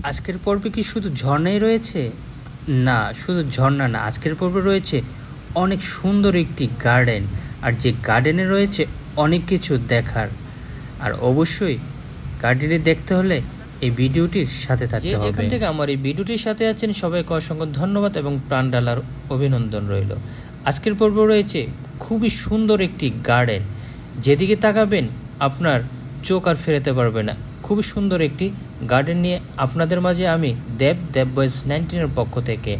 আজকের পর্বে কি শুধু ঝর্ণাই রয়েছে? না, শুধু ঝর্ণা না, আজকের পর্বে রয়েছে অনেক সুন্দর একটি গার্ডেন। আর যে গার্ডেনে রয়েছে অনেক কিছু দেখার। আর অবশ্যই গার্ডেনে দেখতে হলে এই ভিডিওটির সাথে থাকতে হবে। যেখান থেকে আমার এই ভিডিওটির সাথে আছেন সবাইকে অসংখ্য ধন্যবাদ এবং প্রাণ ঢালার অভিনন্দন রইল। আজকের পর্ব রয়েছে খুবই সুন্দর একটি গার্ডেন, যেদিকে তাকাবেন আপনার চোখ আর ফেরাতে পারবে না। খুবই সুন্দর একটি গার্ডেন নিয়ে আপনাদের মাঝে আমি দেব বয়েজ 19 পক্ষ থেকে।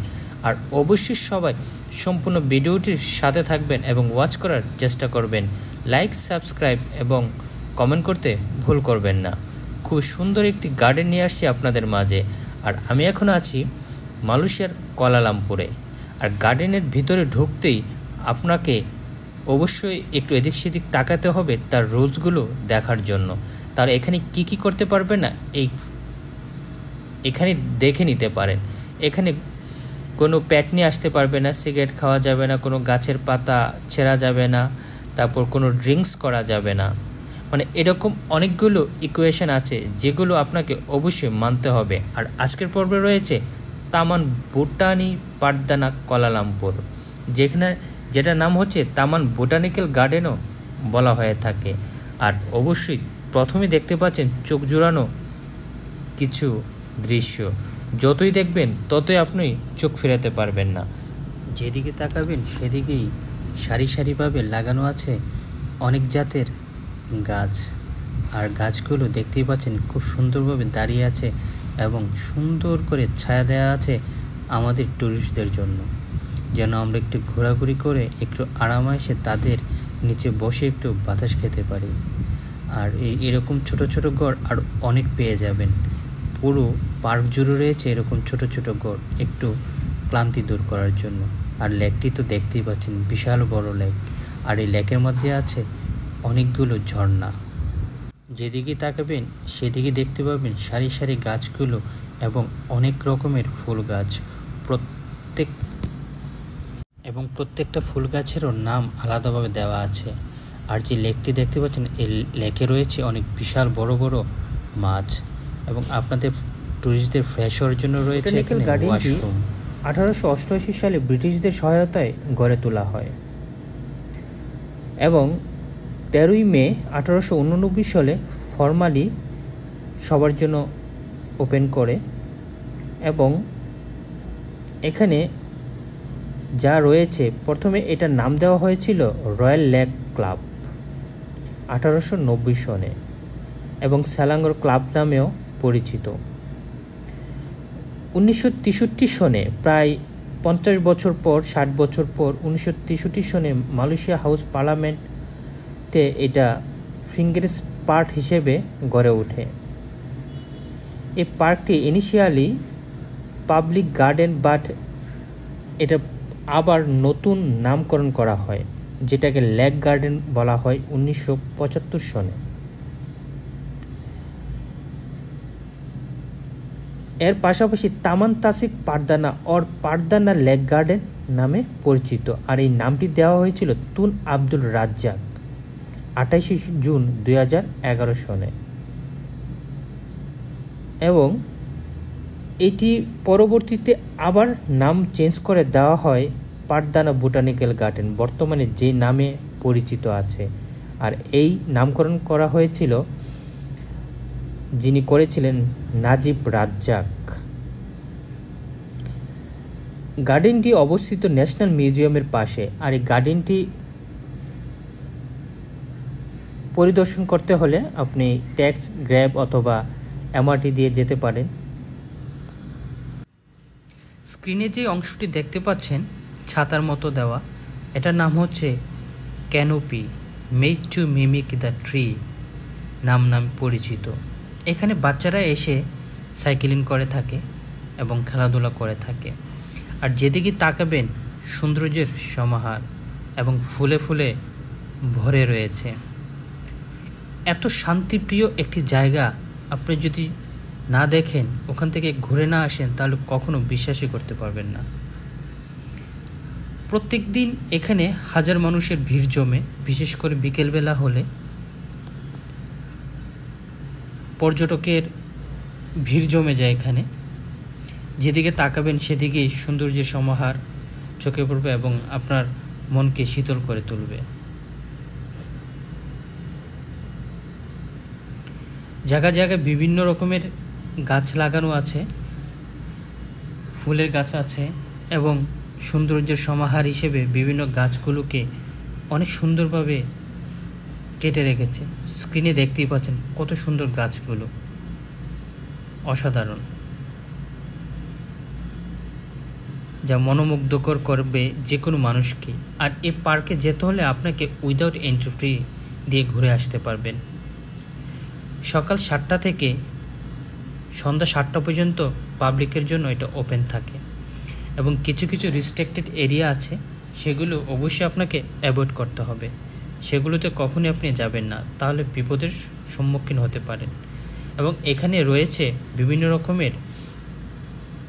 আর অবশ্যই সবাই সম্পূর্ণ ভিডিওটির সাথে থাকবেন এবং ওয়াচ করার চেষ্টা করবেন। লাইক, সাবস্ক্রাইব এবং কমেন্ট করতে ভুল করবেন না। খুব সুন্দর একটি গার্ডেন নিয়ে আসছি আপনাদের মাঝে। আর আমি এখন আছি মালয়েশিয়ার কুয়ালালামপুরে। আর গার্ডেনের ভিতরে ঢুকতেই আপনাকে অবশ্যই একটু এদিক সেদিক তাকাতে হবে তার রুলসগুলো দেখার জন্য। তার এখানে কি করতে পারবে না এখানে দেখে নিতে পারেন। এখানে কোনো প্যাট নিয়ে আসতে পারবে না, সিগারেট খাওয়া যাবে না, কোনো গাছের পাতা ছেঁড়া যাবে না, তারপর কোনো ড্রিঙ্কস করা যাবে না। মানে এরকম অনেকগুলো ইকুয়েশন আছে যেগুলো আপনাকে অবশ্যই মানতে হবে। আর আজকের পর্বে রয়েছে তামান বোটানি পারদানা কুয়ালালামপুর, যেটার নাম হচ্ছে তামান বোটানিক্যাল গার্ডেনও বলা হয়ে থাকে। আর অবশ্যই প্রথমে দেখতে পাচ্ছেন চোখ জুড়ানো কিছু দৃশ্য, যতই দেখবেন ততই আপনি চোখ ফেরাতে পারবেন না। যেদিকে তাকাবেন সেদিকেই সারি সারিভাবে লাগানো আছে অনেক জাতের গাছ। আর গাছগুলো দেখতেই পাচ্ছেন খুব সুন্দরভাবে দাঁড়িয়ে আছে এবং সুন্দর করে ছায়া দেওয়া আছে আমাদের টুরিস্টদের জন্য, যেন আমরা একটু ঘোরাঘুরি করে একটু আরামায়েশে তাদের নিচে বসে একটু বাতাস খেতে পারি। আর এরকম ছোট ছোট ঘর আর অনেক পেয়ে যাবেন। পুরো পার্ক জুড়ে রয়েছে এরকম ছোট ছোট ঘর, একটু ক্লান্তি দূর করার জন্য। আর লেকটি তো দেখতেই পাচ্ছেন, বিশাল বড় লেক। আর এই লেকের মধ্যে আছে অনেকগুলো ঝর্ণা। যেদিকে তাকাবেন সেদিকে দেখতে পাবেন সারি সারি গাছগুলো এবং অনেক রকমের ফুল গাছ। প্রত্যেকটা ফুল গাছেরও নাম আলাদাভাবে দেওয়া আছে। আর যে লেকটি দেখতে পাচ্ছেন, এই লেকে রয়েছে অনেক বিশাল বড় বড় মাছ এবং আপনাদের টুরিস্টদের ফ্রেশ হওয়ার জন্য রয়েছে এখানে ওয়াশরুম। 1888 সালে ব্রিটিশদের সহায়তায় গড়ে তোলা হয় এবং 13ই মে 1889 সালে ফর্মালি সবার জন্য ওপেন করে। এবং এখানে যা রয়েছে, প্রথমে এটার নাম দেওয়া হয়েছিল রয়্যাল লেক ক্লাব 1890 সনে এবং সেলাঙ্গর ক্লাব নামেও পরিচিত। 1963 সনে, প্রায় 50 বছর পর, 60 বছর পর, 1963 সনে মালয়েশিয়া হাউস পার্লামেন্টে এটা ফিঙ্গার্স পার্ক হিসেবে গড়ে ওঠে। এই পার্কটি ইনিশিয়ালি পাবলিক গার্ডেন, বাট এটা আবার নতুন নামকরণ করা হয়, যেটাকে লেক গার্ডেন বলা হয় 1975 সনে। এর পাশাপাশি তামান তাসিক পারদানা অর পারদানা লেক গার্ডেন নামে পরিচিত। আর এই নামটি দেওয়া হয়েছিল তুন আব্দুল রাজ্জাক 28 জুন 2011 সনে। এবং এটি পরবর্তীতে আবার নাম চেঞ্জ করে দেওয়া হয় পারদানা বোটানিক্যাল গার্ডেন, বর্তমানে যে নামে পরিচিত আছে। আর এই নামকরণ করা হয়েছিল, যিনি করেছিলেন নাজিব রাজ্জাক। গার্ডেনটি অবস্থিত ন্যাশনাল মিউজিয়ামের পাশে। আর এই গার্ডেনটি পরিদর্শন করতে হলে আপনি ট্যাক্স, গ্র্যাব অথবা এমআরটি দিয়ে যেতে পারেন। স্ক্রিনে যে অংশটি দেখতে পাচ্ছেন ছাতার মতো দেওয়া, এটার নাম হচ্ছে canopy, made to mimic the tree নামে পরিচিত। এখানে বাচ্চারা এসে সাইকেলিং করে থাকে এবং খেলাধুলা করে থাকে। আর যেদিকে তাকাবেন সৌন্দর্যের সমাহার এবং ফুলে ফুলে ভরে রয়েছে। এত শান্তিপ্রিয় একটি জায়গা আপনি যদি না দেখেন, ওখান থেকে ঘুরে না আসেন, তাহলে কখনো বিশ্বাসই করতে পারবেন না। প্রত্যেক দিন এখানে হাজার মানুষের ভিড় জমে, বিশেষ করে বিকেলবেলা হলে। পর্যটকের ভিড় জমে যায় এখানে। যেদিকে তাকাবেন সেদিকেই সৌন্দর্যের সমাহার চোখে পড়বে এবং আপনার মনকে শীতল করে তুলবে। জায়গায় জায়গায় বিভিন্ন রকমের গাছ লাগানো আছে, ফুলের গাছ আছে এবং সৌন্দর্যের সমাহার হিসেবে বিভিন্ন গাছগুলোকে অনেক সুন্দরভাবে কেটে রেখেছে। স্ক্রিনে দেখতেই পাচ্ছেন কত সুন্দর গাছগুলো, অসাধারণ, যা মনোমুগ্ধকর করবে যে কোনো মানুষকে। আর এই পার্কে যেতে হলে আপনাকে উইদাউট এন্ট্রি ফি দিয়ে ঘুরে আসতে পারবেন। সকাল 7টা থেকে সন্ধ্যা 7টা পর্যন্ত পাবলিকের জন্য এটা ওপেন থাকে এবং কিছু কিছু রিস্ট্রিক্টেড এরিয়া আছে, সেগুলো অবশ্যই আপনাকে অ্যাভয়েড করতে হবে। সেগুলোতে কখনই আপনি যাবেন না, তাহলে বিপদের সম্মুখীন হতে পারেন। এবং এখানে রয়েছে বিভিন্ন রকমের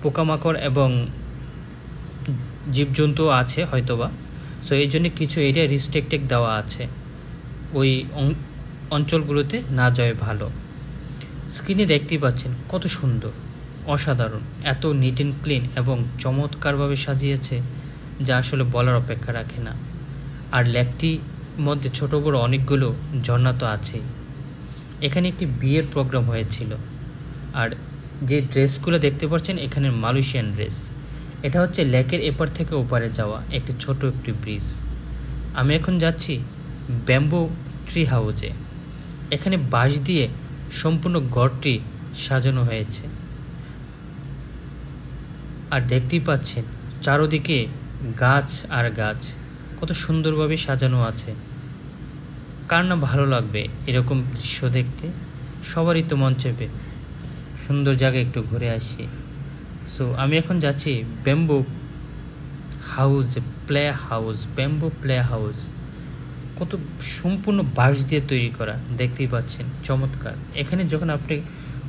পোকামাকড় এবং জীবজন্তু আছে হয়তোবা, সো এই জন্য কিছু এরিয়া রিস্ট্রিক্টেড দেওয়া আছে, ওই অঞ্চলগুলোতে না যাওয়াই ভালো। স্ক্রিনে দেখতেই পাচ্ছেন কত সুন্দর, অসাধারণ, এত নিট অ্যান্ড ক্লিন এবং চমৎকারভাবে সাজিয়েছে যা আসলে বলার অপেক্ষা রাখে না। আর লেকটির মধ্যে ছোট বড় অনেকগুলো ঝর্ণা তো আছেই। এখানে একটি বিয়ের প্রোগ্রাম হয়েছিল। আর যে ড্রেসগুলো দেখতে পাচ্ছেন এখানে মালয়েশিয়ান ড্রেস। এটা হচ্ছে লেকের এপার থেকে ওপারে যাওয়া একটি ছোট একটি ব্রিজ। আমি এখন যাচ্ছি ব্যাম্বু ট্রি হাউসে। এখানে বাঁশ দিয়ে সম্পূর্ণ ঘরটি সাজানো হয়েছে। আর দেখতেই পাচ্ছেন চারদিকে গাছ আর গাছ, কত সুন্দরভাবে সাজানো আছে। কার না ভালো লাগবে এরকম দৃশ্য দেখতে? সবারই তো মন চেপে সুন্দর জায়গায় একটু ঘুরে আসি। সো আমি এখন যাচ্ছি bamboo house, bamboo play house. কত সম্পূর্ণ বাঁশ দিয়ে তৈরি করা, দেখতেই পাচ্ছেন, চমৎকার। এখানে যখন আপনি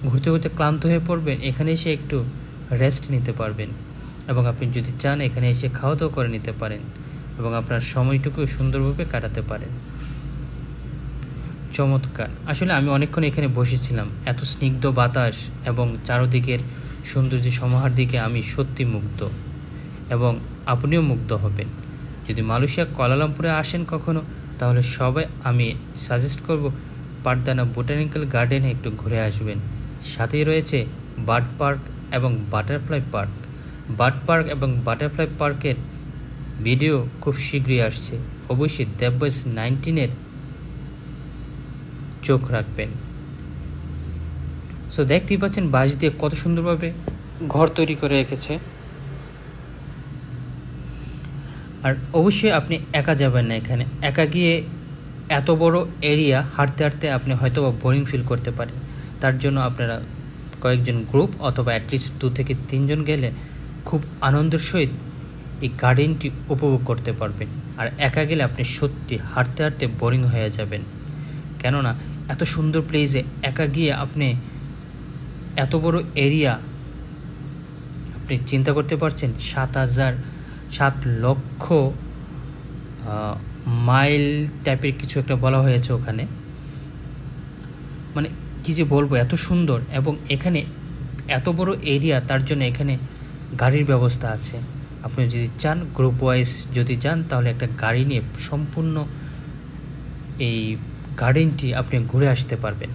ঘুরতে ঘুরতে ক্লান্ত হয়ে পড়বেন, এখানে এসে একটু রেস্ট নিতে পারবেন এবং আপনি যদি চান এখানে এসে খাওয়া দাওয়া করে নিতে পারেন এবং আপনার সময়টুকু সুন্দরভাবে কাটাতে পারেন। চমৎকার। আসলে আমি অনেকক্ষণ এখানে বসেছিলাম, এত স্নিগ্ধ বাতাস এবং চারদিকের সৌন্দর্য সমাহার দিকে আমি সত্যি মুগ্ধ এবং আপনিও মুগ্ধ হবেন। যদি মালয়েশিয়া কুয়ালালামপুরে আসেন কখনো, তাহলে সবাই আমি সাজেস্ট করব পারদানা বোটানিক্যাল গার্ডেনে একটু ঘুরে আসবেন। সাথেই রয়েছে বার্ড পার্ক এবং বাটারফ্লাই পার্ক। বার্ড পার্ক এবং বাটারফ্লাই পার্কের ভিডিও খুব শীঘ্রই আসছে, অবশ্যই দেববয়স 19-এর চোখ রাখবেন। সো দেখতেই পাচ্ছেন বাঁশ দিয়ে কত সুন্দরভাবে ঘর তৈরি করে রেখেছে। আর অবশ্যই আপনি একা যাবেন না এখানে। একা গিয়ে এত বড় এরিয়া হাঁটতে হাঁটতে আপনি হয়তো বোরিং ফিল করতে পারেন। তার জন্য আপনারা কয়েকজন গ্রুপ অথবা অ্যাটলিস্ট 2 থেকে 3 জন গেলে খুব আনন্দের সহিত এই গার্ডেনটি উপভোগ করতে পারবেন। আর একা গেলে আপনি সত্যি হাঁটতে হাঁটতে বোরিং হয়ে যাবেন, কেননা এত সুন্দর প্লেসে একা গিয়ে আপনি এত বড় এরিয়া আপনি চিন্তা করতে পারছেন। 7 লক্ষ মাইল টাইপের কিছু একটা বলা হয়েছে ওখানে, মানে কি যে বলবো, এত সুন্দর। এবং এখানে এত বড় এরিয়া, তার জন্য এখানে গাড়ির ব্যবস্থা আছে। আপনি যদি চান গ্রুপ ওয়াইজ যদি যান, তাহলে একটা গাড়ি নিয়ে সম্পূর্ণ এই গার্ডেনটি আপনি ঘুরে আসতে পারবেন।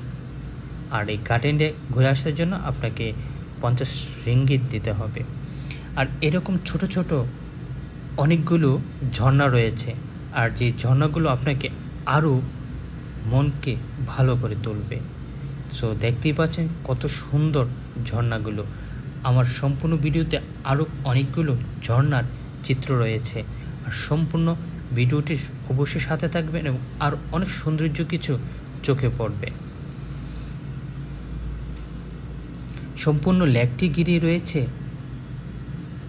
আর এই গার্ডেনে ঘুরে আসার জন্য আপনাকে 50 রিঙ্গিত দিতে হবে। আর এরকম ছোট ছোট অনেকগুলো ঝর্ণা রয়েছে, আর যে ঝর্ণাগুলো আপনাকে আরও মনকে ভালো করে তুলবে। সো দেখতেই পাচ্ছেন কত সুন্দর ঝর্ণাগুলো। আমার সম্পূর্ণ ভিডিওতে আরও অনেকগুলো ঝর্ণার চিত্র রয়েছে। আর সম্পূর্ণ ভিডিওটির অবশ্যই সাথে থাকবেন এবং আর অনেক সৌন্দর্য কিছু চোখে পড়বে। সম্পূর্ণ লেকটি ঘিরে রয়েছে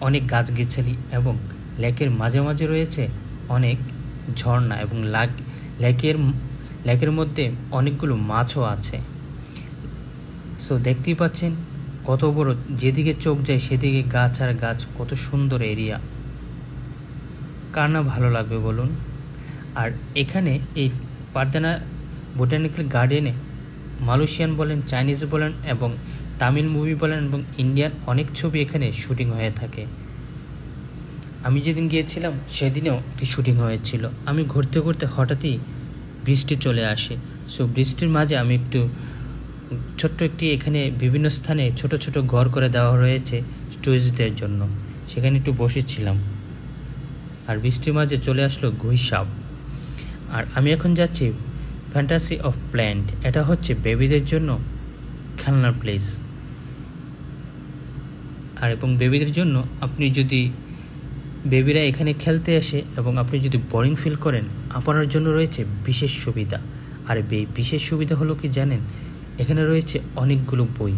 অনেক গাছগাছালি এবং লেকের মাঝে মাঝে রয়েছে অনেক ঝর্ণা এবং লেকের মধ্যে অনেকগুলো মাছও আছে। সো দেখতেই পাচ্ছেন কত বড়, যেদিকে চোখ যায় সেদিকে গাছ আর গাছ, কত সুন্দর এরিয়া। কার না ভালো লাগবে বলুন? আর এখানে এই পারদানা বোটানিক্যাল গার্ডেনে মালয়েশিয়ান বলেন, চাইনিজ বলেন এবং তামিল মুভি বলেন এবং ইন্ডিয়ান অনেক ছবি এখানে শুটিং হয়ে থাকে। আমি যেদিন গিয়েছিলাম সেদিনেও একটি শুটিং হয়েছিল। আমি ঘুরতে ঘুরতে হঠাৎই বৃষ্টি চলে আসে। সো বৃষ্টির মাঝে আমি একটু ছোট্ট একটি এখানে বিভিন্ন স্থানে ছোট ছোট ঘর করে দেওয়া রয়েছে টুরিস্টদের জন্য, সেখানে একটু বসেছিলাম। আর বৃষ্টির মাঝে চলে আসলো গুইসাপ। আর আমি এখন যাচ্ছি ফ্যান্টাসি অফ প্ল্যান্ট। এটা হচ্ছে বেবিদের জন্য খেলনার প্লেস। আর এবং বেবিদের জন্য আপনি যদি বেবিরা এখানে খেলতে আসে এবং আপনি যদি বোরিং ফিল করেন, আপনার জন্য রয়েছে বিশেষ সুবিধা। আর এই বিশেষ সুবিধা হলো কি জানেন, এখানে রয়েছে অনেকগুলো বই।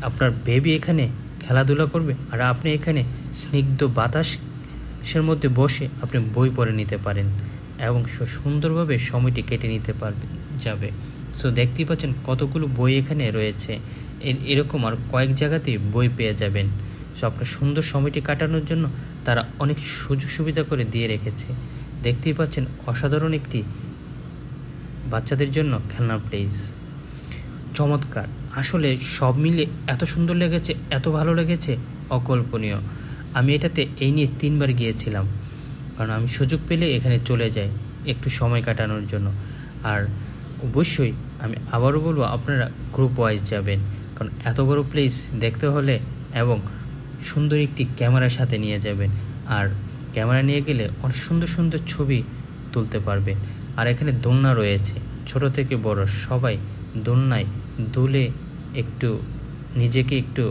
আপনার বেবি এখানে খেলাধুলা করবে আর আপনি এখানে স্নিগ্ধ বাতাসের মধ্যে বসে আপনি বই পড়ে নিতে পারেন এবং সুন্দরভাবে সময়টি কেটে নিতে যাবে। সো দেখতেই পাচ্ছেন কতগুলো বই এখানে রয়েছে। এরকম আর কয়েক জায়গাতেই বই পেয়ে যাবেন। সো আপনার সুন্দর সময়টি কাটানোর জন্য তারা অনেক সুযোগ সুবিধা করে দিয়ে রেখেছে। দেখতেই পাচ্ছেন অসাধারণ একটি বাচ্চাদের জন্য খেলনার প্লেস। চমৎকার, আসলে সব মিলে এত সুন্দর লেগেছে, এত ভালো লেগেছে, অকল্পনীয়। আমি এটাতে এই নিয়ে 3 বার গিয়েছিলাম, কারণ আমি সুযোগ পেলে এখানে চলে যাই একটু সময় কাটানোর জন্য। আর অবশ্যই আমি আবারও বলবো আপনারা গ্রুপ ওয়াইজ যাবেন, কারণ এত বড় প্লেস দেখতে হলে এবং সুন্দর একটি ক্যামেরার সাথে নিয়ে যাবেন। আর ক্যামেরা নিয়ে গেলে অনেক সুন্দর সুন্দর ছবি তুলতে পারবেন। আর এখানে দোলনা রয়েছে, ছোট থেকে বড় সবাই দোলনায় দুলে একটু নিজেকে একটু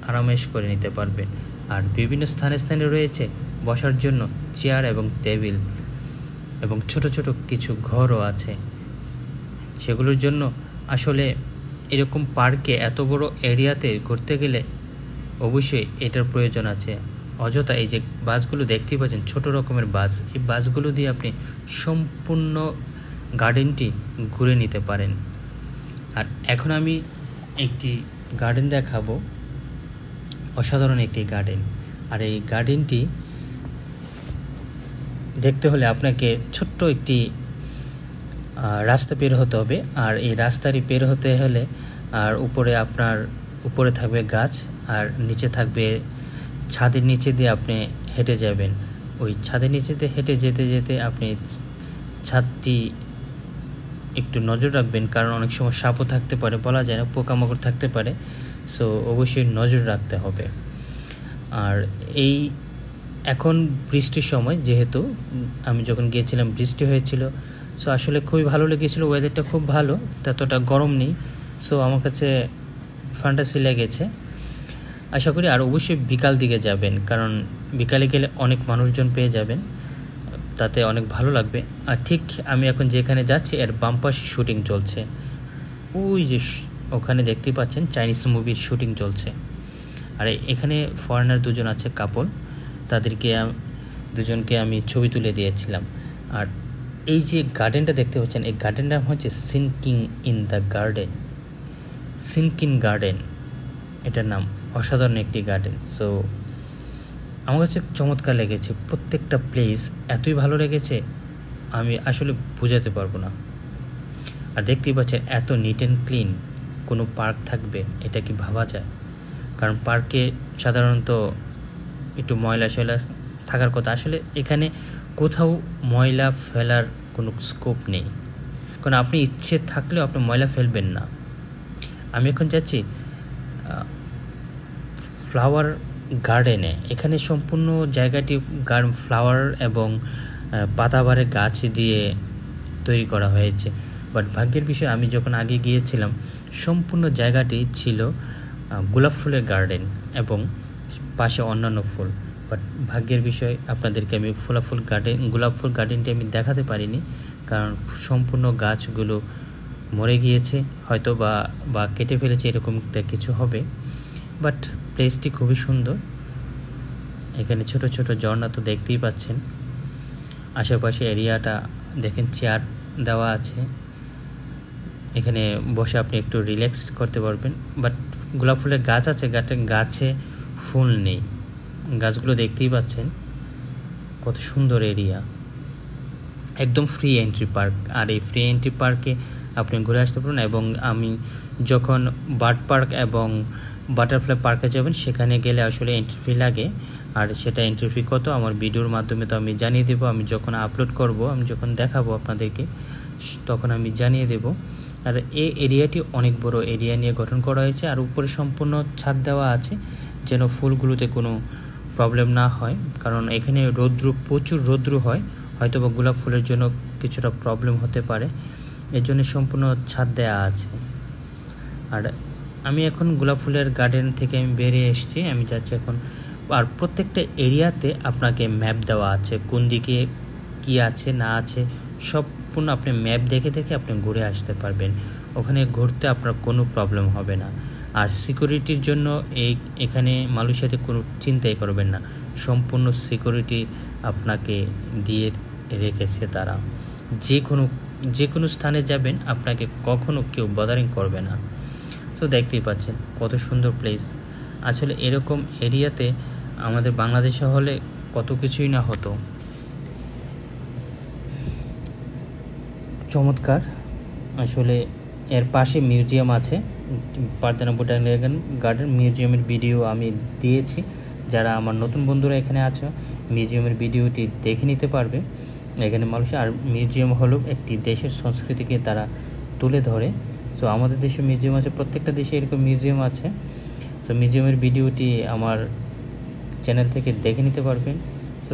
আরামেশ করে নিতে পারবেন। আর বিভিন্ন স্থানে স্থানে রয়েছে বসার জন্য চেয়ার এবং টেবিল এবং ছোট ছোট কিছু ঘরও আছে। সেগুলোর জন্য আসলে এরকম পার্কে এত বড় এরিয়াতে ঘুরতে গেলে অবশ্যই এটার প্রয়োজন আছে। অযথা এই যে বাসগুলো দেখতেই পাচ্ছেন, ছোট রকমের বাস, এই বাসগুলো দিয়ে আপনি সম্পূর্ণ গার্ডেনটি ঘুরে নিতে পারেন। আর এখন আমি একটি গার্ডেন দেখাবো, অসাধারণ একটি গার্ডেন। আর এই গার্ডেনটি দেখতে হলে আপনাকে ছোট্ট একটি রাস্তা পের হতে হবে। আর এই রাস্তাটি পের হতে হলে আর উপরে থাকবে গাছ আর নিচে থাকবে ছাদের নিচে দিয়ে আপনি হেঁটে যাবেন। ওই ছাদের নিচে দিয়ে হেঁটে যেতে যেতে আপনি ছাদটি একটু নজর রাখবেন, কারণ অনেক সময় সাপও থাকতে পারে, বলা যায় না, পোকামাকড় থাকতে পারে। সো অবশ্যই নজর রাখতে হবে। আর এই এখন বৃষ্টির সময়, যেহেতু আমি যখন গিয়েছিলাম বৃষ্টি হয়েছিল, সো আসলে খুবই ভালো লেগেছিলো। ওয়েদারটা খুব ভালো, ততটা গরম নেই। সো আমার কাছে ফ্যান্টাসি লেগেছে। আশা করি আর অবশ্যই বিকাল দিকে যাবেন, কারণ বিকালে গেলে অনেক মানুষজন পেয়ে যাবেন, তাতে অনেক ভালো লাগবে। আর ঠিক আমি এখন যেখানে যাচ্ছি এর বাম পাশে শুটিং চলছে। ওই যে ওখানে দেখতেই পাচ্ছেন চাইনিজ মুভির শুটিং চলছে। আর এখানে ফরেনার দুজন আছে, কাপল, তাদেরকে দুজনকে আমি ছবি তুলে দিয়েছিলাম। আর এই যে গার্ডেনটা দেখতে পাচ্ছেন, এই গার্ডেনটার নাম হচ্ছে সিনকিং ইন দ্য গার্ডেন। সিনকিন গার্ডেন এটার নাম। অসাধারণ একটি গার্ডেন। সো আমার কাছে চমৎকার লেগেছে, প্রত্যেকটা প্লেস এতই ভালো লেগেছে আমি আসলে বোঝাতে পারবো না। আর দেখতেই পাচ্ছেন এত নিট অ্যান্ড ক্লিন কোনো পার্ক থাকবে, এটা কি ভাবা যায়? কারণ পার্কে সাধারণত একটু ময়লা শয়লা থাকার কথা। আসলে এখানে কোথাও ময়লা ফেলার কোনো স্কোপ নেই, কারণ আপনি ইচ্ছে থাকলেও আপনি ময়লা ফেলবেন না। আমি এখন যাচ্ছি ফ্লাওয়ার গার্ডেনে। এখানে সম্পূর্ণ জায়গাটি ফ্লাওয়ার এবং পাতাবাহারের গাছ দিয়ে তৈরি করা হয়েছে। বাট ভাগ্যের বিষয়, আমি যখন আগে গিয়েছিলাম সম্পূর্ণ জায়গাটি ছিল গোলাপ ফুলের গার্ডেন এবং পাশে অন্যান্য ফুল। বাট ভাগ্যের বিষয়, আপনাদেরকে আমি গোলাপ ফুল গার্ডেনটি আমি দেখাতে পারিনি, কারণ সম্পূর্ণ গাছগুলো মরে গিয়েছে হয়তো বা কেটে ফেলেছে, এরকম একটা কিছু হবে। বাট প্লেসটি খুবই সুন্দর। এখানে ছোট ছোট ঝর্ণা তো দেখতেই পাচ্ছেন। আশেপাশে এরিয়াটা দেখেন, চেয়ার দেওয়া আছে, এখানে বসে আপনি একটু রিল্যাক্স করতে পারবেন। বাট গোলাপ ফুলের গাছ আছে, গাছে ফুল নেই। গাছগুলো দেখতেই পাচ্ছেন, কত সুন্দর এরিয়া। একদম ফ্রি এন্ট্রি পার্ক। আর এই ফ্রি এন্ট্রি পার্কে আপনি ঘুরে আসতে পারেন। এবং আমি যখন বার্ড পার্ক এবং বাটারফ্লাই পার্কে যাবেন সেখানে গেলে আসলে এন্ট্রি ফি লাগে, আর সেটা এন্ট্রি ফি কত আমার ভিডিওর মাধ্যমে তো আমি জানিয়ে দেবো। আমি যখন আপলোড করব, আমি যখন দেখাবো আপনাদেরকে, তখন আমি জানিয়ে দেব। আর এই এরিয়াটি অনেক বড় এরিয়া নিয়ে গঠন করা হয়েছে, আর উপরে সম্পূর্ণ ছাদ দেওয়া আছে যেন ফুলগুলোতে কোনো প্রবলেম না হয়, কারণ এখানে প্রচুর রৌদ্র হয়, হয়তো বা গোলাপ ফুলের জন্য কিছুটা প্রবলেম হতে পারে, এর জন্য সম্পূর্ণ ছাদ দেওয়া আছে। আর আমি এখন গোলাপ ফুলের গার্ডেন থেকে আমি বেরিয়ে এসেছি, আমি যাচ্ছি এখন। আর প্রত্যেকটা এরিয়াতে আপনাকে ম্যাপ দেওয়া আছে, কোন দিকে কি আছে না আছে সম্পূর্ণ আপনি ম্যাপ দেখে দেখে আপনি ঘুরে আসতে পারবেন। ওখানে ঘুরতে আপনার কোনো প্রবলেম হবে না। আর সিকিউরিটির জন্য এখানে মালয়েশিয়াতে কোনো চিন্তাই করবেন না, সম্পূর্ণ সিকিউরিটি আপনাকে দিয়ে রেখেছে তারা। যে কোনো স্থানে যাবেন আপনাকে কখনো কেউ বদারিং করবে না। তো দেখতেই পাচ্ছেন কত সুন্দর প্লেস। আসলে এরকম এরিয়াতে আমাদের বাংলাদেশে হলে কত কিছুই না হতো। চমৎকার। আসলে এর পাশে মিউজিয়াম আছে, পারদানা বোটানিক্যাল গার্ডেন মিউজিয়ামের ভিডিও আমি দিয়েছি। যারা আমার নতুন বন্ধুরা এখানে আছে, মিউজিয়ামের ভিডিওটি দেখে নিতে পারবে। এখানে মালয়েশিয়া আর মিউজিয়াম হলো একটি দেশের সংস্কৃতিকে তারা তুলে ধরে। সো আমাদের দেশে মিউজিয়াম আছে, প্রত্যেকটা দেশে এরকম মিউজিয়াম আছে। সো মিউজিয়ামের ভিডিওটি আমার চ্যানেল থেকে দেখে নিতে পারবেন। সো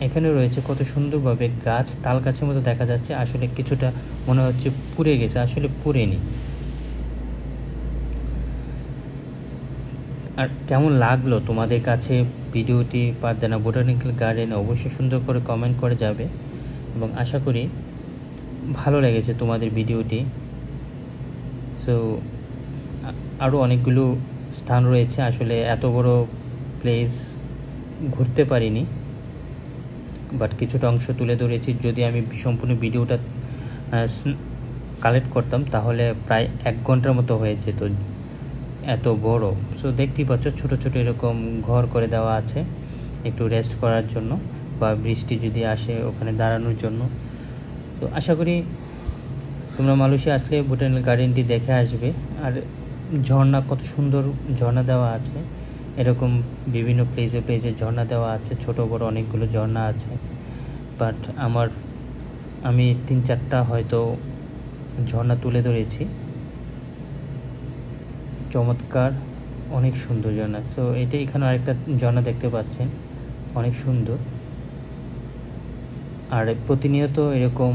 এখানে রয়েছে কত সুন্দরভাবে গাছ, তাল গাছের মতো দেখা যাচ্ছে, আসলে কিছুটা মনে হচ্ছে পুড়ে গেছে, আসলে পুড়েনি। আর কেমন লাগলো তোমাদের কাছে ভিডিওটি পারদানা বোটানিক্যাল গার্ডেন অবশ্যই সুন্দর করে কমেন্ট করে যাবে, এবং আশা করি ভালো লেগেছে তোমাদের ভিডিওটি। সো আরও অনেকগুলো স্থান রয়েছে, আসলে এত বড় প্লেস ঘুরতে পারিনি, বাট কিছুটা অংশ তুলে ধরেছি। যদি আমি সম্পূর্ণ ভিডিওটা কালেক্ট করতাম তাহলে প্রায় 1 ঘন্টার মতো হয়ে যেত, এত বড়। সো দেখতেই পাচ্ছ ছোট ছোট এরকম ঘর করে দেওয়া আছে একটু রেস্ট করার জন্য, বা বৃষ্টি যদি আসে ওখানে দাঁড়ানোর জন্য। তো আশা করি তোমরা মালয়েশিয়া আসলে বোটানিক্যাল গার্ডেনটি দেখে আসবে। আর ঝর্ণা, কত সুন্দর ঝর্ণা দেওয়া আছে, এরকম বিভিন্ন প্লেসে ঝর্ণা দেওয়া আছে, ছোট বড় অনেকগুলো ঝর্ণা আছে। বাট আমি 3-4টা হয়তো ঝর্ণা তুলে ধরেছি। চমৎকার, অনেক সুন্দর ঝর্ণা। সো এখানে আরেকটা ঝর্ণা দেখতে পাচ্ছেন, অনেক সুন্দর। আর প্রতিনিয়ত এরকম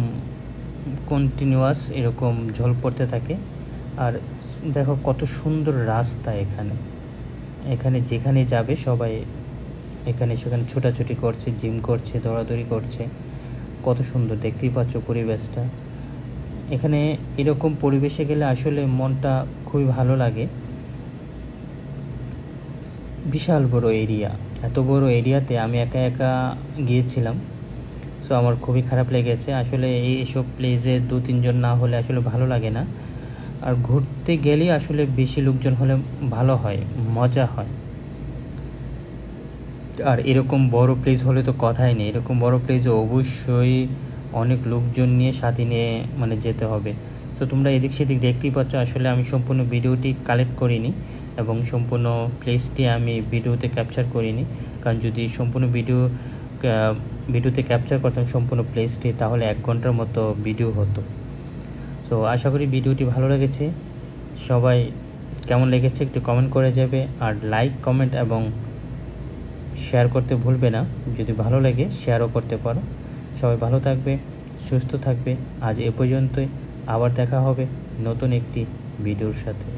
কন্টিনিউয়াস এরকম ঝল পড়তে থাকে। আর দেখো কত সুন্দর রাস্তা, এখানে যেখানে যাবে সবাই এখানে সেখানে ছোটাছুটি করছে, জিম করছে, দৌড়াদৌড়ি করছে, কত সুন্দর দেখতেই পাচ্ছ পরিবেশটা। এখানে এরকম পরিবেশে গেলে আসলে মনটা খুবই ভালো লাগে। বিশাল বড় এরিয়া, এত বড় এরিয়াতে আমি একা একা গিয়েছিলাম। সো আমার খুবই খারাপ লেগেছে। আসলে এইসব প্লেসে 2-3 জন না হলে আসলে ভালো লাগে না। আর ঘুরতে গেলেই আসলে বেশি লোকজন হলে ভালো হয়, মজা হয়। আর এরকম বড় প্লেস হলে তো কথাই নেই, এরকম বড় প্লেসে অবশ্যই অনেক লোকজন নিয়ে সাথে নিয়ে যেতে হবে। তো তোমরা এদিক সেদিক দেখতেই পাচ্ছ, আসলে আমি সম্পূর্ণ ভিডিওটি কালেক্ট করিনি এবং সম্পূর্ণ প্লেসটি আমি ভিডিওতে ক্যাপচার করিনি, কারণ যদি সম্পূর্ণ ভিডিওতে ক্যাপচার করতাম সম্পূর্ণ প্লেসটি তাহলে 1 ঘন্টার মতো ভিডিও হতো। তো আশা করি ভিডিওটি ভালো লেগেছে। সবাই কেমন লেগেছে একটু কমেন্ট করে যাবে, আর লাইক, কমেন্ট এবং শেয়ার করতে ভুলবে না। যদি ভালো লাগে শেয়ারও করতে পারো। সবাই ভালো থাকবে, সুস্থ থাকবে। আজ এ পর্যন্তই, আবার দেখা হবে নতুন একটি ভিডিওর সাথে।